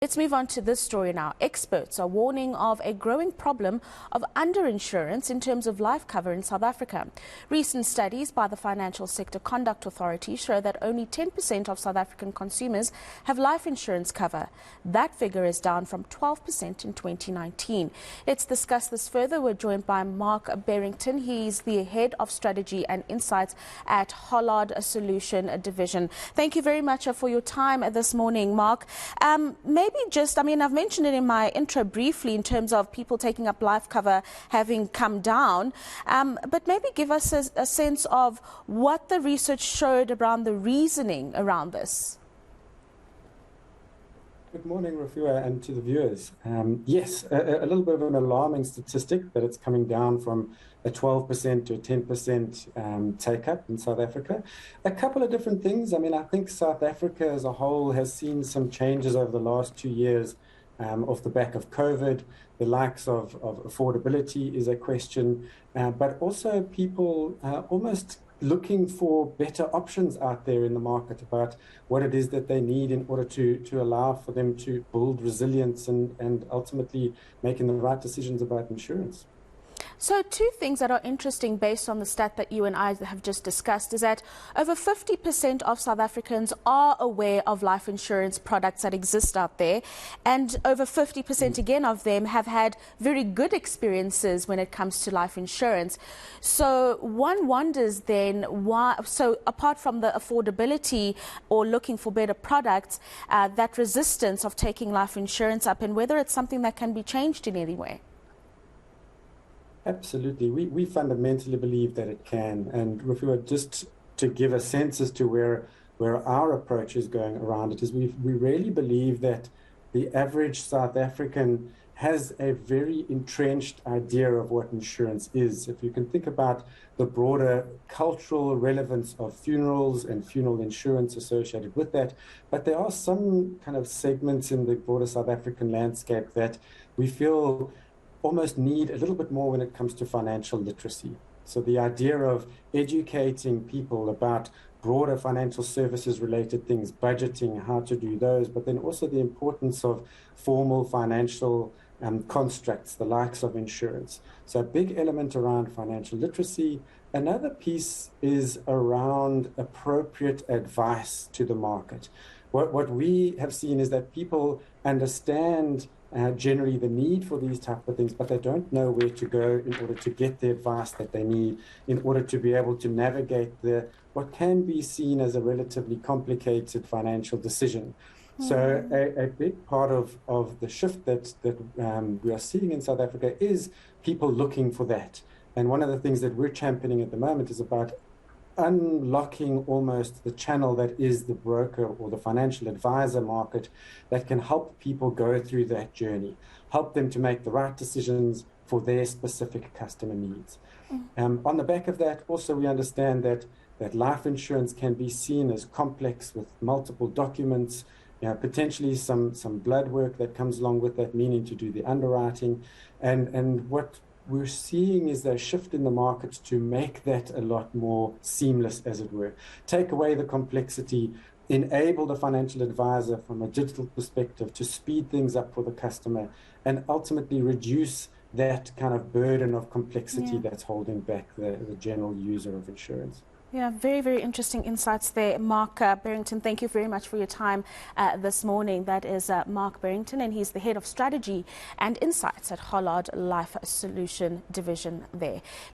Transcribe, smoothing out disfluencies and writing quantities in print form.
Let's move on to this story now. Experts are warning of a growing problem of underinsurance in terms of life cover in South Africa. Recent studies by the Financial Sector Conduct Authority show that only 10% of South African consumers have life insurance cover. That figure is down from 12% in 2019. Let's discuss this further. We're joined by Mark Barrington. He's the Head of Strategy and Insights at Hollard Solution Division. Thank you very much for your time this morning, Mark. I've mentioned it in my intro briefly in terms of people taking up life cover having come down, but maybe give us a sense of what the research showed around the reasoning around this. Good morning, Rafua, and to the viewers. Yes, a little bit of an alarming statistic that it's coming down from a 12% to a 10% take-up in South Africa. A couple of different things. I think South Africa as a whole has seen some changes over the last 2 years off the back of COVID. The likes of affordability is a question, but also people almost looking for better options out there in the market about what it is that they need in order to allow for them to build resilience and ultimately making the right decisions about insurance. So two things that are interesting based on the stat that you and I have just discussed is that over 50% of South Africans are aware of life insurance products that exist out there, and over 50% again of them have had very good experiences when it comes to life insurance. So one wonders then why, so apart from the affordability or looking for better products, that resistance of taking life insurance up, and whether it's something that can be changed in any way. Absolutely. We fundamentally believe that it can. And Rafua, just to give a sense as to where our approach is going around it, is we really believe that the average South African has a very entrenched idea of what insurance is. If you can think about the broader cultural relevance of funerals and funeral insurance associated with that, but there are some kind of segments in the broader South African landscape that we feel almost need a little bit more when it comes to financial literacy. So the idea of educating people about broader financial services related things, budgeting, how to do those, but then also the importance of formal financial constructs, the likes of insurance. So a big element around financial literacy. Another piece is around appropriate advice to the market. What we have seen is that people understand generally the need for these type of things, but they don't know where to go in order to get the advice that they need in order to be able to navigate what can be seen as a relatively complicated financial decision. So a big part of the shift that we are seeing in South Africa is people looking for that. And one of the things that we're championing at the moment is about unlocking almost the channel that is the broker or the financial advisor market that can help people go through that journey, help them to make the right decisions for their specific customer needs. On the back of that, also we understand that life insurance can be seen as complex with multiple documents, potentially some blood work that comes along with that, meaning to do the underwriting. And what we're seeing is a shift in the market to make that a lot more seamless, as it were. Take away the complexity, enable the financial advisor from a digital perspective to speed things up for the customer, and ultimately reduce that kind of burden of complexity that's holding back the general user of insurance. Yeah, very, very interesting insights there, Mark Barrington. Thank you very much for your time this morning. That is Mark Barrington, and he's the Head of Strategy and Insights at Hollard Life Solution Division there.